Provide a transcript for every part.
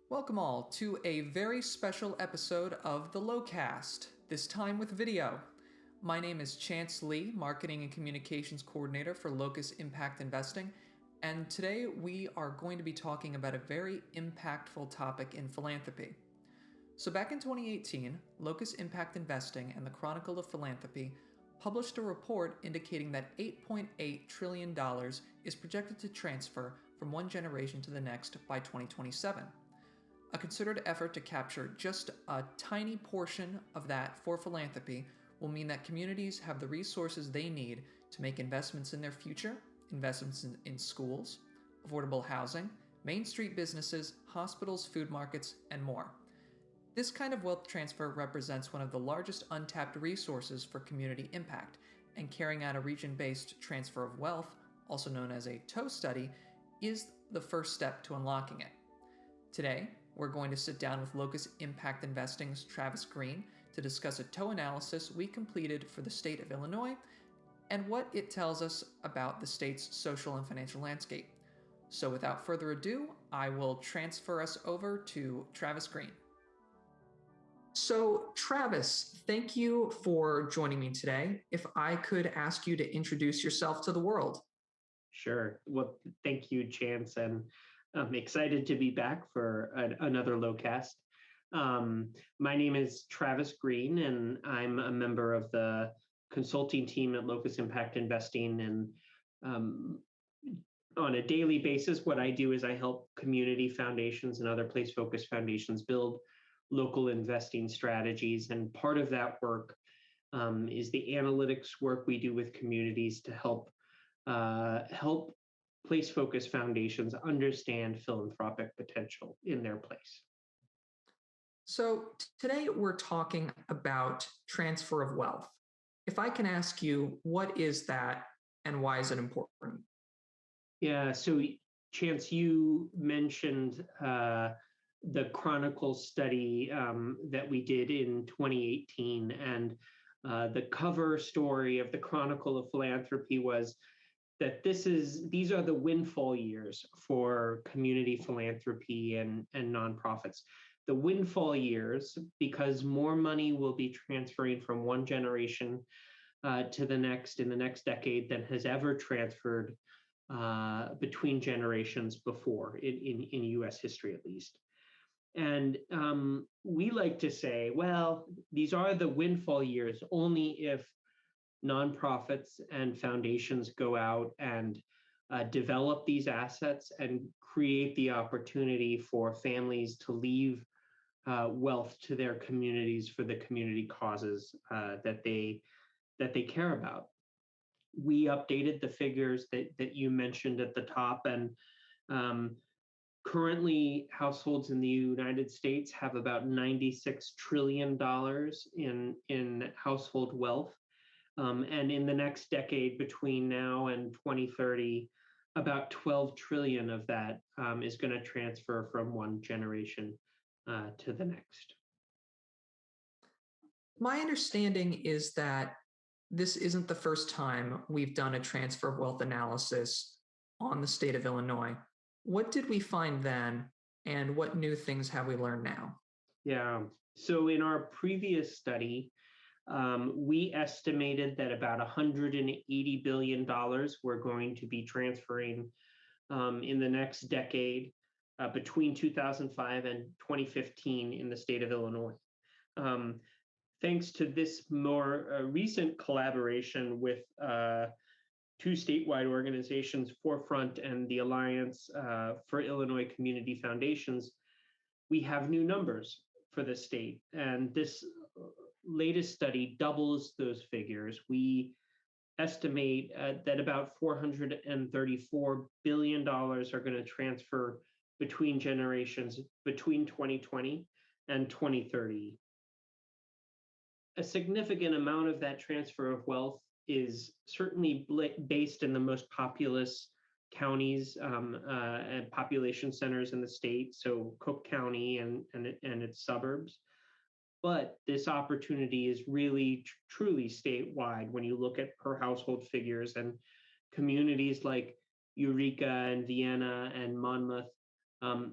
Welcome all to a very special episode of the LOCast, this time with video. My name is Chance Lee, Marketing and Communications Coordinator for LOCUS Impact Investing, and today we are going to be talking about a very impactful topic in philanthropy. So back in 2018, LOCUS Impact Investing and the Chronicle of Philanthropy published a report indicating that $8.8 trillion is projected to transfer from one generation to the next by 2027. A concerted effort to capture just a tiny portion of that for philanthropy will mean that communities have the resources they need to make investments in their future, investments in schools, affordable housing, Main Street businesses, hospitals, food markets, and more. This kind of wealth transfer represents one of the largest untapped resources for community impact, and carrying out a region-based transfer of wealth, also known as a TOE study, is the first step to unlocking it. Today, we're going to sit down with LOCUS Impact Investing's Travis Green to discuss a TOE analysis we completed for the state of Illinois and what it tells us about the state's social and financial landscape. So without further ado, I will transfer us over to Travis Green. So Travis, thank you for joining me today. If I could ask you to introduce yourself to the world. Sure. Well, thank you, Chance, and I'm excited to be back for another LOCast. My name is Travis Green, and I'm a member of the consulting team at LOCUS Impact Investing. And on a daily basis, what I do is I help community foundations and other place-focused foundations build local investing strategies. And part of that work is the analytics work we do with communities to help place-focused foundations understand philanthropic potential in their place. So today we're talking about transfer of wealth. If I can ask you, what is that and why is it important? Yeah, so Chance, you mentioned the Chronicle study that we did in 2018, and the cover story of the Chronicle of Philanthropy was that these are the windfall years for community philanthropy and nonprofits. The windfall years, because more money will be transferring from one generation to the next in the next decade than has ever transferred between generations before in US history, at least. And we like to say, well, these are the windfall years only if nonprofits and foundations go out and develop these assets and create the opportunity for families to leave wealth to their communities for the community causes that they care about. We updated the figures that you mentioned at the top, and currently households in the United States have about $96 trillion in household wealth. And in the next decade, between now and 2030, about 12 trillion of that is going to transfer from one generation to the next. My understanding is that this isn't the first time we've done a transfer of wealth analysis on the state of Illinois. What did we find then, and what new things have we learned now? Yeah, so in our previous study, we estimated that about $180 billion were going to be transferring in the next decade between 2005 and 2015 in the state of Illinois. Thanks to this more recent collaboration with two statewide organizations, Forefront and the Alliance for Illinois Community Foundations, we have new numbers for the state. And this latest study doubles those figures. We estimate that about $434 billion are going to transfer between generations between 2020 and 2030. A significant amount of that transfer of wealth is certainly based in the most populous counties and population centers in the state, so Cook County and its suburbs. But this opportunity is really truly statewide when you look at per household figures, and communities like Eureka and Vienna and Monmouth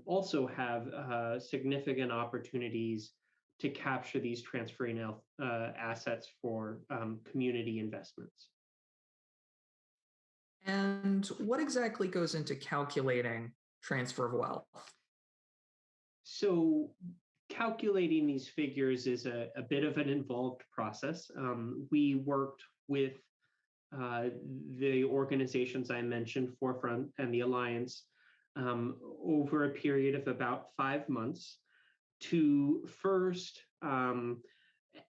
also have significant opportunities to capture these transferring assets for community investments. And what exactly goes into calculating transfer of wealth? So calculating these figures is a bit of an involved process. We worked with uh, the organizations I mentioned, Forefront and the Alliance, over a period of about 5 months to first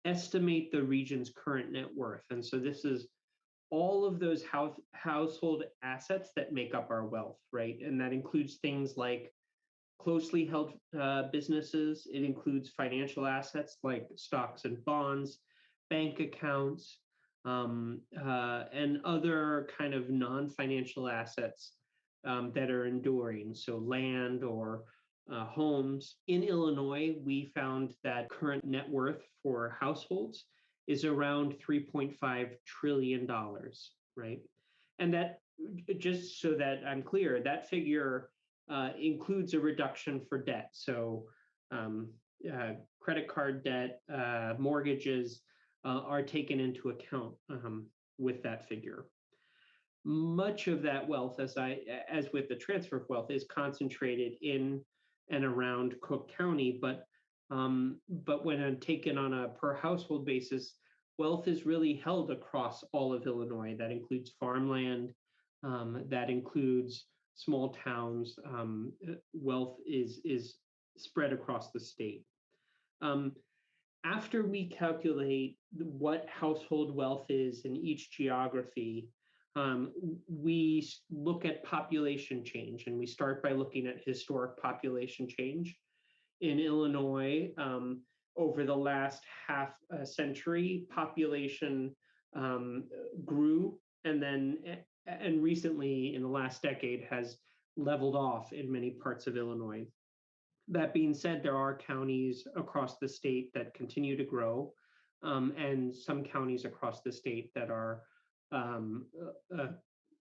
estimate the region's current net worth. And so this is all of those household assets that make up our wealth, right? And that includes things like closely held businesses. It includes financial assets like stocks and bonds, bank accounts, and other kind of non-financial assets that are enduring. So land or homes. In Illinois, we found that current net worth for households is around $3.5 trillion, right? And that, just so that I'm clear, that figure includes a reduction for debt. So um, credit card debt, mortgages are taken into account with that figure. Much of that wealth, as with the transfer of wealth, is concentrated in and around Cook County, but when taken on a per household basis, wealth is really held across all of Illinois. That includes farmland, that includes small towns. Wealth is spread across the state. Um, After we calculate what household wealth is in each geography, we look at population change, and we start by looking at historic population change. In Illinois, over the last half a century, population grew, and recently in the last decade has leveled off in many parts of Illinois. That being said, there are counties across the state that continue to grow, and some counties across the state that are um,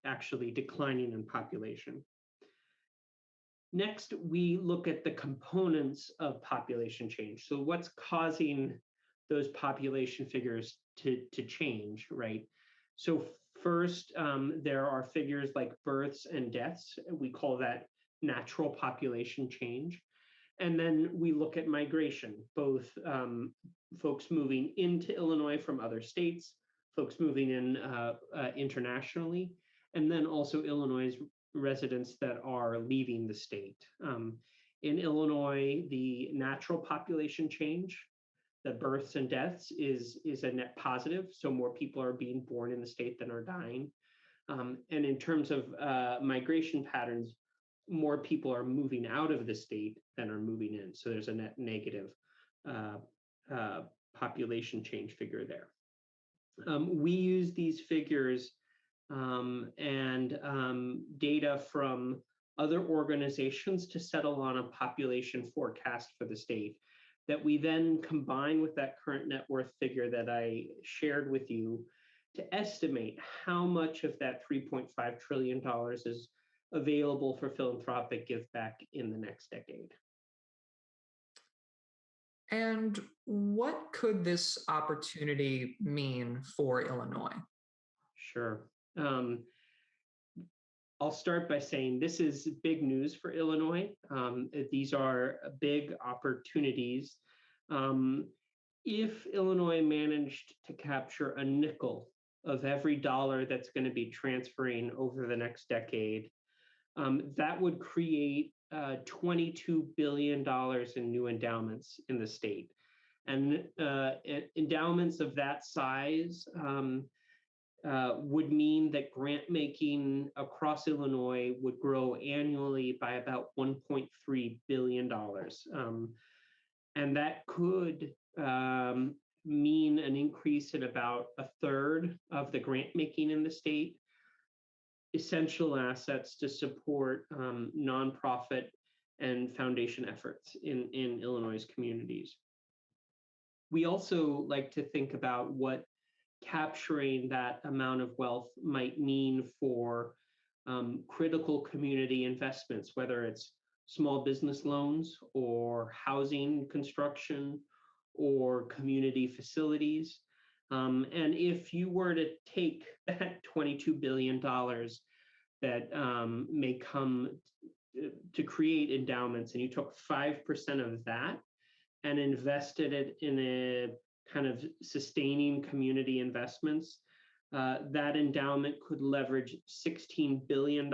actually declining in population. Next, we look at the components of population change. So what's causing those population figures to change, right? So first, there are figures like births and deaths. We call that natural population change. And then we look at migration, both folks moving into Illinois from other states, folks moving in internationally, and then also Illinois' residents that are leaving the state. In Illinois, the natural population change, the births and deaths, is a net positive. So more people are being born in the state than are dying. And in terms of migration patterns, more people are moving out of the state than are moving in. So there's a net negative population change figure there. We use these figures and data from other organizations to settle on a population forecast for the state that we then combine with that current net worth figure that I shared with you to estimate how much of that $3.5 trillion is available for philanthropic give back in the next decade. And what could this opportunity mean for Illinois? Sure. I'll start by saying this is big news for Illinois. These are big opportunities. If Illinois managed to capture a nickel of every dollar that's going to be transferring over the next decade, that would create $22 billion in new endowments in the state. And endowments of that size would mean that grant making across Illinois would grow annually by about $1.3 billion. And that could mean an increase in about a third of the grant making in the state, essential assets to support nonprofit and foundation efforts in Illinois' communities. We also like to think about what capturing that amount of wealth might mean for critical community investments, whether it's small business loans or housing construction or community facilities. And if you were to take that $22 billion that may come to create endowments, and you took 5% of that and invested it in a kind of sustaining community investments, that endowment could leverage $16 billion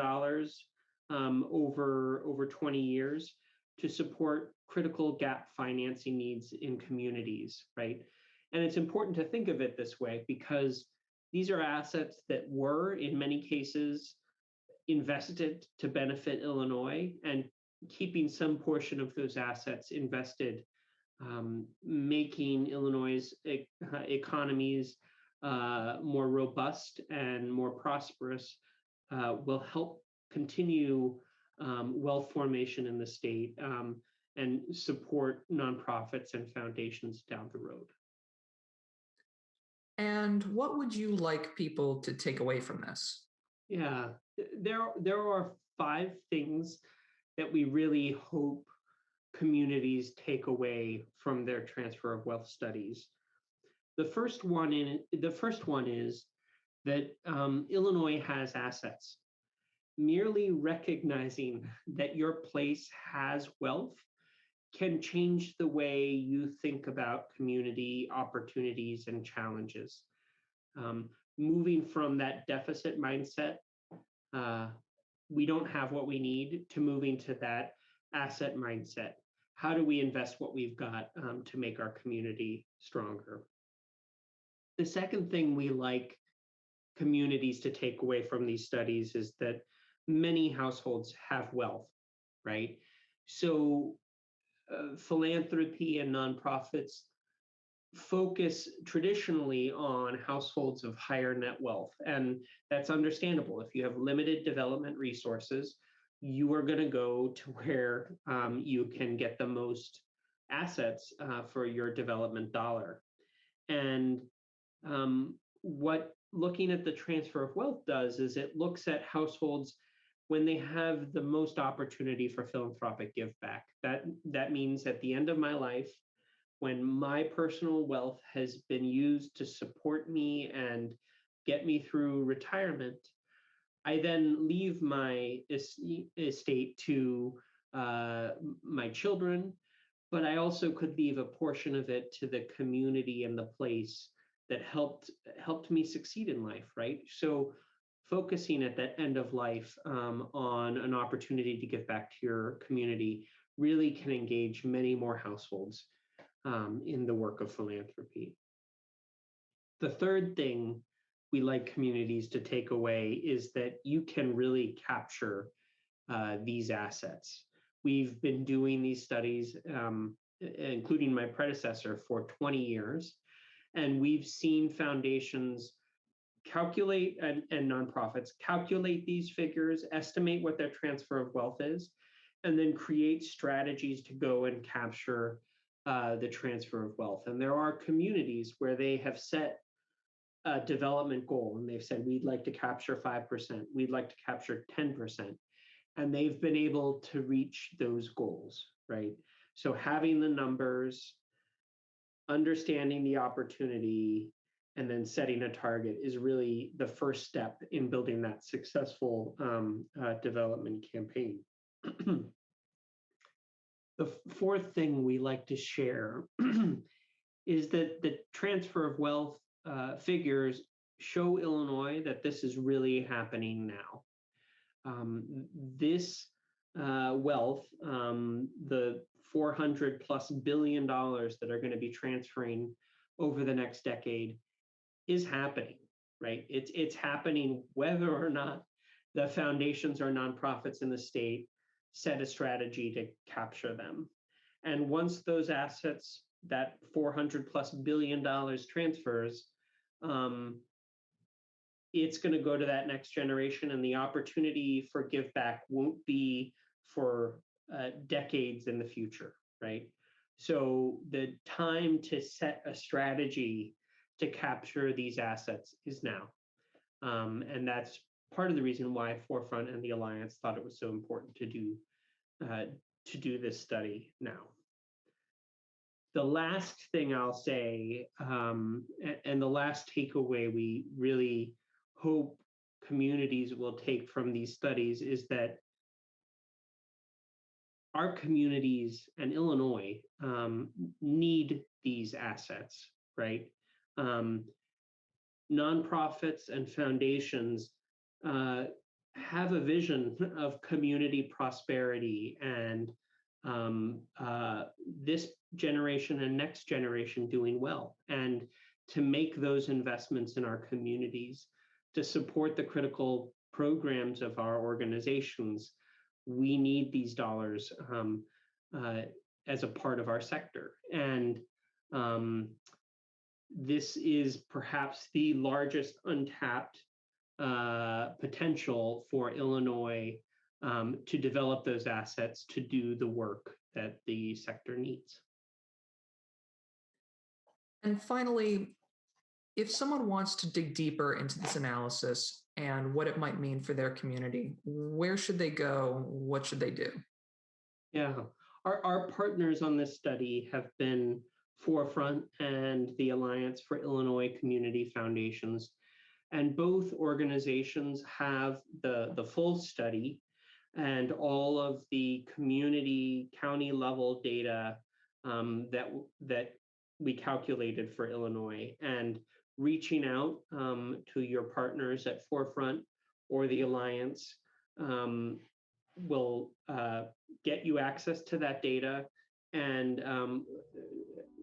over 20 years to support critical gap financing needs in communities, right? And it's important to think of it this way because these are assets that were, in many cases, invested to benefit Illinois, and keeping some portion of those assets invested, making Illinois' economies more robust and more prosperous, will help continue wealth formation in the state, and support nonprofits and foundations down the road. And what would you like people to take away from this? Yeah, there are 5 things that we really hope communities take away from their transfer of wealth studies. The first one is that Illinois has assets. Merely recognizing that your place has wealth can change the way you think about community opportunities and challenges. Moving from that deficit mindset, we don't have what we need, to moving to that asset mindset. How do we invest what we've got to make our community stronger? The second thing we like communities to take away from these studies is that many households have wealth, right? So philanthropy and nonprofits focus traditionally on households of higher net wealth, and that's understandable. If you have limited development resources, you are going to go to where you can get the most assets for your development dollar. And what looking at the transfer of wealth does is it looks at households when they have the most opportunity for philanthropic give back. That means at the end of my life, when my personal wealth has been used to support me and get me through retirement, I then leave my estate to my children, but I also could leave a portion of it to the community and the place that helped me succeed in life, right? So focusing at that end of life on an opportunity to give back to your community really can engage many more households in the work of philanthropy. The third thing we like communities to take away is that you can really capture these assets. We've been doing these studies, including my predecessor, for 20 years, and we've seen foundations calculate and nonprofits calculate these figures, estimate what their transfer of wealth is, and then create strategies to go and capture the transfer of wealth. And there are communities where they have set a development goal and they've said, we'd like to capture 5%, we'd like to capture 10%. And they've been able to reach those goals, right? So having the numbers, understanding the opportunity, and then setting a target is really the first step in building that successful development campaign. The fourth thing we like to share is that the transfer of wealth figures show Illinois that this is really happening now. This wealth, the $400+ billion that are going to be transferring over the next decade, is happening, right? It's happening whether or not the foundations or nonprofits in the state set a strategy to capture them. And once those assets, that $400+ billion transfers, it's going to go to that next generation, and the opportunity for give back won't be for decades in the future, right? So the time to set a strategy to capture these assets is now. And that's part of the reason why Forefront and the Alliance thought it was so important to do to do this study now. The last thing I'll say, and the last takeaway we really hope communities will take from these studies, is that our communities and Illinois need these assets, right? Nonprofits and foundations have a vision of community prosperity and this generation and next generation doing well. And to make those investments in our communities, to support the critical programs of our organizations, we need these dollars as a part of our sector. And this is perhaps the largest untapped potential for Illinois to develop those assets to do the work that the sector needs. And finally, if someone wants to dig deeper into this analysis and what it might mean for their community, where should they go? What should they do? Yeah, our partners on this study have been Forefront and the Alliance for Illinois Community Foundations. And both organizations have the full study and all of the community county level data that we calculated for Illinois. And reaching out to your partners at Forefront or the Alliance will get you access to that data and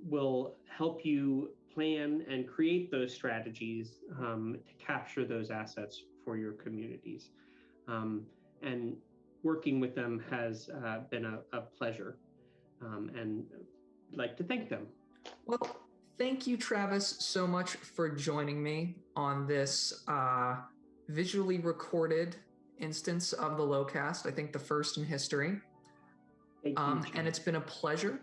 will help you plan and create those strategies to capture those assets for your communities. And working with them has been a pleasure, and I'd like to thank them. Well, thank you, Travis, so much for joining me on this visually recorded instance of the LOCast, I think the first in history. Thank you, and it's been a pleasure.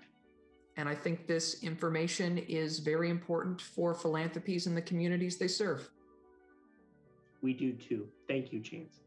And I think this information is very important for philanthropies in the communities they serve. We do too. Thank you, Chance.